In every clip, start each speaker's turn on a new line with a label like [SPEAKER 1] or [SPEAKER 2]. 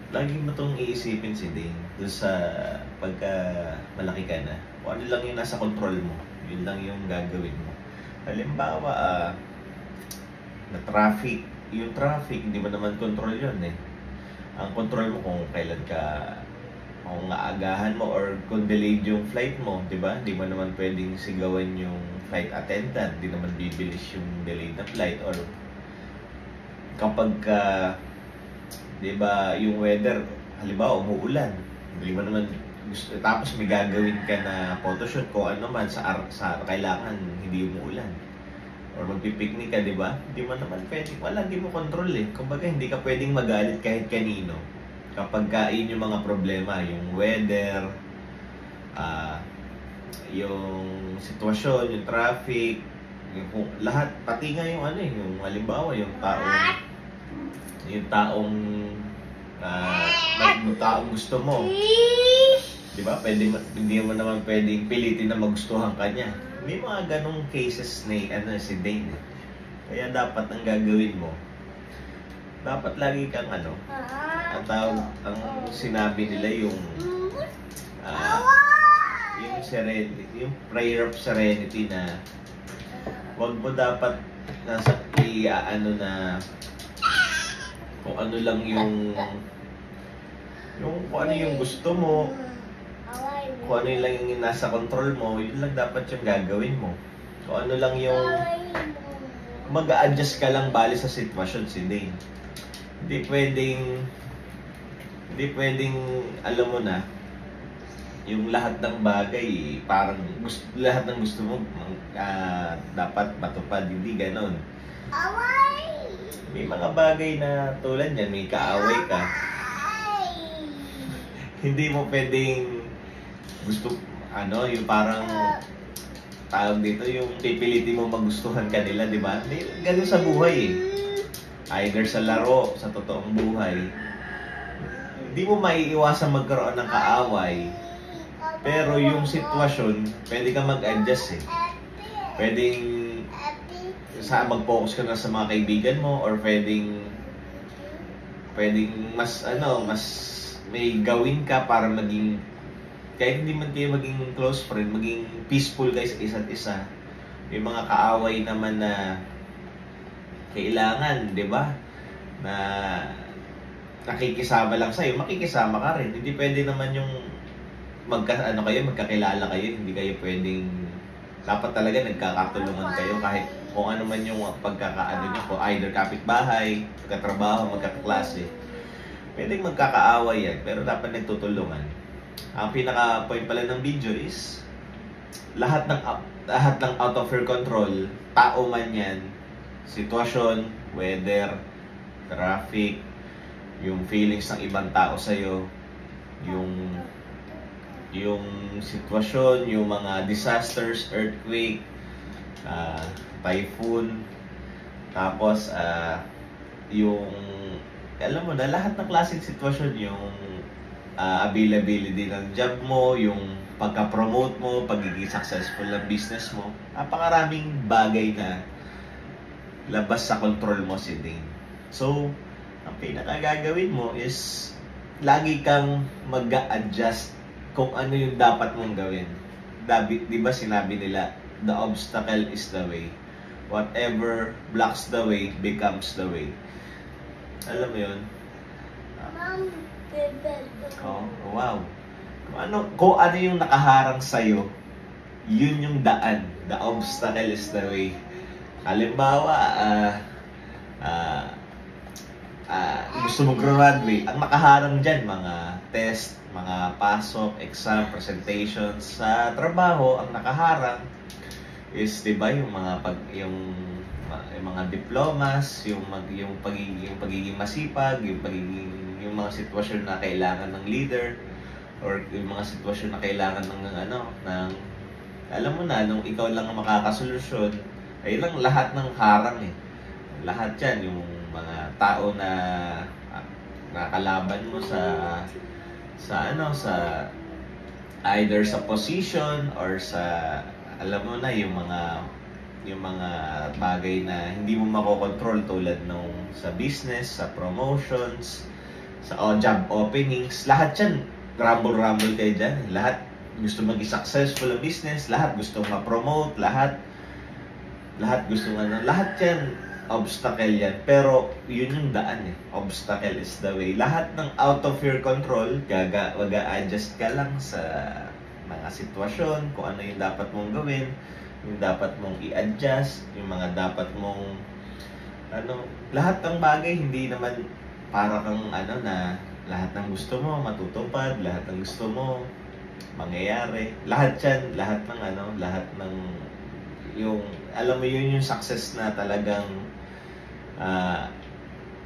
[SPEAKER 1] lagi mo itong iisipin si Dane doon sa pagka malaki ka na. Kung ano lang yung nasa control mo, yun lang yung gagawin mo. Halimbawa, na traffic, yung traffic, hindi mo naman control yun eh. Ang control mo kung kailan ka, kung aagahan mo or kung delayed yung flight mo, di ba? Hindi mo naman pwedeng sigawan yung flight attendant, di naman bibilis yung delayed na flight. Or kapag di ba, yung weather, halimbawa umuulan, hindi mo naman gusto, tapos may gagawin ka na photoshoot kung ano man sa kailangan hindi umuulan. Or magpipiknik ka, di ba? Hindi mo naman pwedeng, wala, hindi mo control eh. Kumbaga, hindi ka pwedeng magalit kahit kanino. Kapag yun yung mga problema, yung weather, yung sitwasyon, yung traffic, yung lahat, pati nga yung ano eh, yung halimbawa, yung taong gusto mo. Di ba? Hindi mo naman pwedeng pilitin na magustuhan ka niya. May mga ganong cases na si Dane. Kaya dapat ang gagawin mo, dapat lagi kang ang sinabi nila yung serenity, yung prayer of serenity na wag mo dapat nasa na kung ano lang yung kung ano yung gusto mo, kung ano lang yung nasa control mo, yun lang dapat yung gagawin mo. Kung ano lang yung mag-a-adjust ka lang bali sa sitwasyon si Dane. Hindi pwedeng alam mo na yung lahat ng bagay parang lahat ng gusto mo dapat matupad, hindi ganon. May mga bagay na tulad yan, may kaaway ka. Hindi mo pwedeng gusto, yung parang tawag dito, yung pipilitin mo magustuhan kanila, di ba? Ganun sa buhay eh. Either sa laro, sa totoong buhay. Hindi mo maiiwasan magkaroon ng kaaway. Pero yung sitwasyon, pwede kang mag-adjust eh. Pwedeng mag-focus ka na sa mga kaibigan mo or pwedeng mas may gawin ka para maging, kahit hindi man kayo maging close friend, maging peaceful guys isa't isa. May mga kaaway naman na kailangan, di ba? Na nakikisama lang sa'yo, makikisama ka rin. Hindi pwede naman yung magkakilala kayo, hindi kayo pwedeng, dapat talaga nagkakatulungan kayo kahit kung ano man yung pagkakaano nyo, kung either kapitbahay, magkatrabaho, magkakaklase. Pwedeng magkakaaway yan, pero dapat nagtutulungan. Ang pinaka-point pala ng video is lahat ng out of your control, tao man yan, sitwasyon, weather, traffic, yung feelings ng ibang tao sa'yo, yung sitwasyon, yung mga disasters, earthquake, typhoon, tapos yung alam mo na lahat ng klaseng sitwasyon, yung availability ng job mo, yung pagka-promote mo, pagiging successful ng business mo, napakaraming bagay na labas sa control mo si Dane. So, ang pinakagagawin mo is lagi kang mag-a-adjust kung ano yung dapat mong gawin. Di ba sinabi nila, the obstacle is the way. Whatever blocks the way becomes the way. Alam mo yun? Oh, wow. Kung ano yung nakaharang sa'yo, yun yung daan. The obstacle is the way. Halimbawa, gusto mo graduate, ang nakaharang dyan, mga test, mga pasok, exam, presentations. Sa trabaho, ang nakaharang is, di ba, yung mga diplomas, yung pagiging masipag, yung mga sitwasyon na kailangan ng leader, or yung mga sitwasyon na kailangan ng alam mo na, nung ikaw lang ang makakasolusyon, ay lang lahat ng harang eh. Lahat yan, yung mga tao na nakalaban mo sa either sa position or sa, alam mo na, yung mga bagay na hindi mo makokontrol tulad nung sa business, sa promotions, job openings, lahat yan, rumble kayo dyan. Lahat gusto maging successful ang business, lahat gusto ma-promote, lahat gusto lahat yan, obstacle yan. Pero yun yung daan eh. Obstacle is the way. Lahat ng out of your control, mag-a-adjust ka lang sa mga sitwasyon, kung ano yung dapat mong gawin, yung dapat mong i-adjust, yung mga dapat mong lahat ng bagay, hindi naman para kang na lahat ng gusto mo matutupad, lahat ng gusto mo mangyayari. Lahat yan, lahat ng yung, alam mo yun yung success na talagang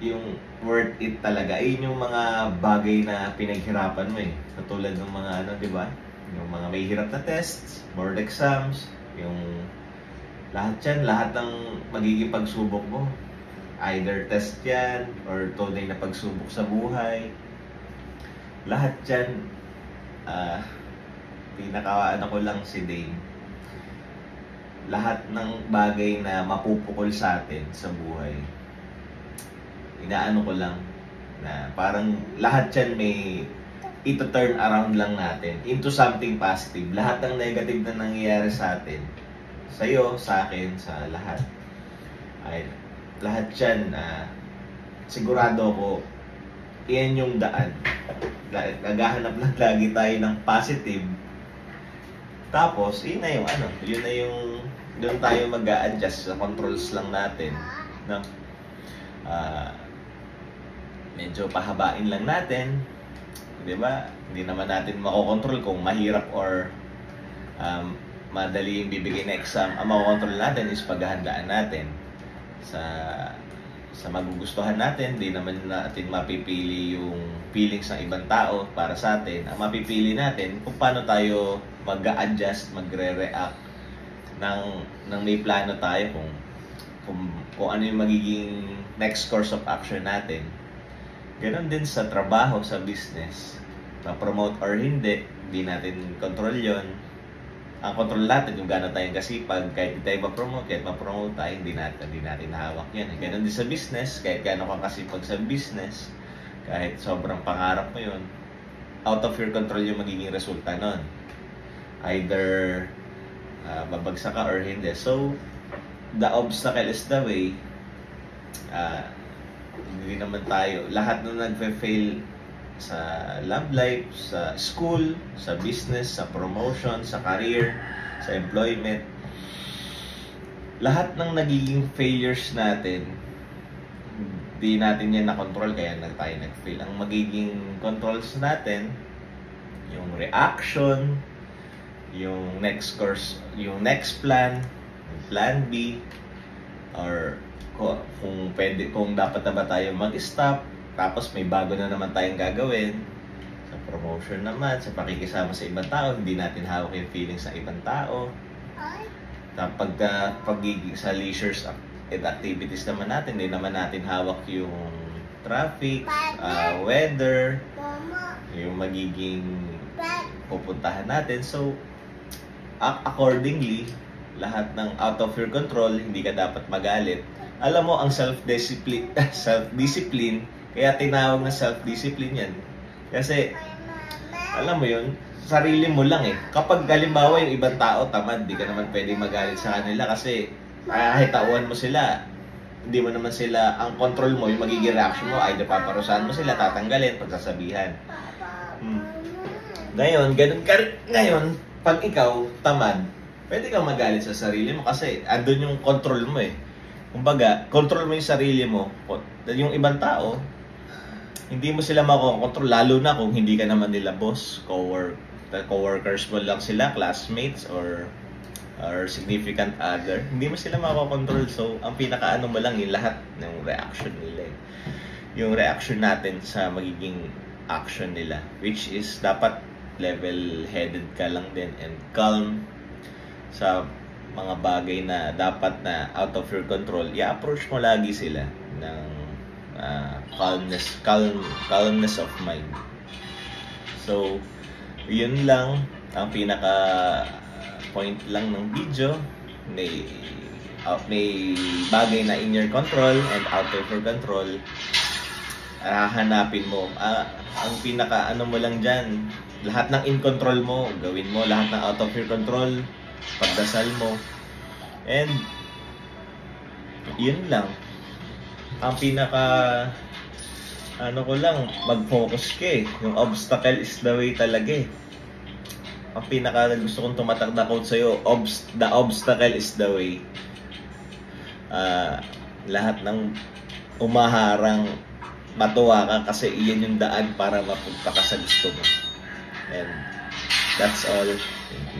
[SPEAKER 1] yung worth it talaga. Ayun yung mga bagay na pinaghirapan mo eh. Katulad ng mga di ba? Yung mga may hirap na tests, board exams, yung lahat yan, lahat ng magiging pagsubok mo. Either test yan, or tunay na pagsubok sa buhay. Lahat yan, ko lang si Dane. Lahat ng bagay na mapupukol sa atin sa buhay, inaano ko lang, na parang lahat yan may ito-turn around lang natin into something positive. Lahat ng negative na nangyayari sa atin, sa'yo, sa akin, sa lahat, ay lahat yan, sigurado ko, iyan yung daan. Naghahanap lang lagi tayo ng positive. Tapos, yun na yung doon tayo mag-a-adjust sa controls lang natin. No? Medyo pahabain lang natin. Di ba? Hindi naman natin makokontrol kung mahirap or madali yung bibigay na exam. Ang makokontrol natin is paghahandaan natin sa magugustuhan natin. Hindi naman natin mapipili yung feelings ng ibang tao para sa atin. Ang mapipili natin kung paano tayo mag-a-adjust, magre-react ng may plano tayo kung ano yung magiging next course of action natin. Ganon din sa trabaho, sa business. Ma-promote or hindi natin control yon. Ang control natin yung gano'n tayong kasipag. Kahit hindi tayo ma-promote, kahit ma-promote tayo, hindi natin hawak yan. Ganon din sa business, kahit gano'n kang kasipag sa business, kahit sobrang pangarap mo yun, out of your control yung magiging resulta nun. Either babagsak ka or hindi. So, the obstacle is the way. Hindi naman tayo, lahat na nagfe-fail sa love life, sa school, sa business, sa promotion, sa career, sa employment, lahat ng nagiging failures natin, hindi natin yan na-control, kaya tayo nag-fail. Ang magiging controls natin, yung reaction, yung next course, yung next plan, yung plan B, or kung dapat na ba tayo mag-stop, tapos may bago na naman tayong gagawin sa promotion naman, sa pakikisama sa ibang tao, hindi natin hawak yung feelings ng ibang tao. Kapag pagiging sa leisures activities naman natin, hindi naman natin hawak yung traffic, weather, yung magiging pupuntahan natin. So, accordingly, lahat ng out of your control, hindi ka dapat magalit. Alam mo, ang self-discipline, kaya tinawag na self-discipline yan. Kasi, alam mo yun, sarili mo lang eh. Kapag halimbawa yung ibang tao tamad, di ka naman pwedeng magalit sa kanila kasi kahit tauhan mo sila, hindi mo naman sila, ang control mo, yung magiging reaction mo, ay napaparusahan mo sila, tatanggalin, pagsasabihan. Ngayon, ganun ka ngayon, pag ikaw tamad, pwede kang magalit sa sarili mo kasi andun yung control mo eh. Kumbaga, control mo yung sarili mo. Yung ibang tao, hindi mo sila makokontrol, lalo na kung hindi ka naman nila boss, coworkers mo lang sila, classmates, or significant other. Hindi mo sila makokontrol. So, ang pinakaano mo lang yung lahat ng reaction nila. Yung reaction natin sa magiging action nila. Which is, dapat level-headed ka lang din and calm sa mga bagay na dapat na out of your control. I-approach mo lagi sila ng calmness of mind. So, yun lang ang pinaka point lang ng video. May bagay na in your control and out of your control. hahanapin mo. Ang pinaka ano mo lang dyan, lahat ng in control mo, gawin mo. Lahat ng out of your control, pagdasal mo. And, yun lang. Ang pinaka, ano ko lang, mag-focus ka eh. Yung obstacle is the way talaga eh. Ang pinaka gusto kong tumatak na quote sa'yo, the obstacle is the way. Lahat ng umaharang, matuwa ka kasi iyan yung daan para mapunta ka sa gusto mo. And that's all. Thank you.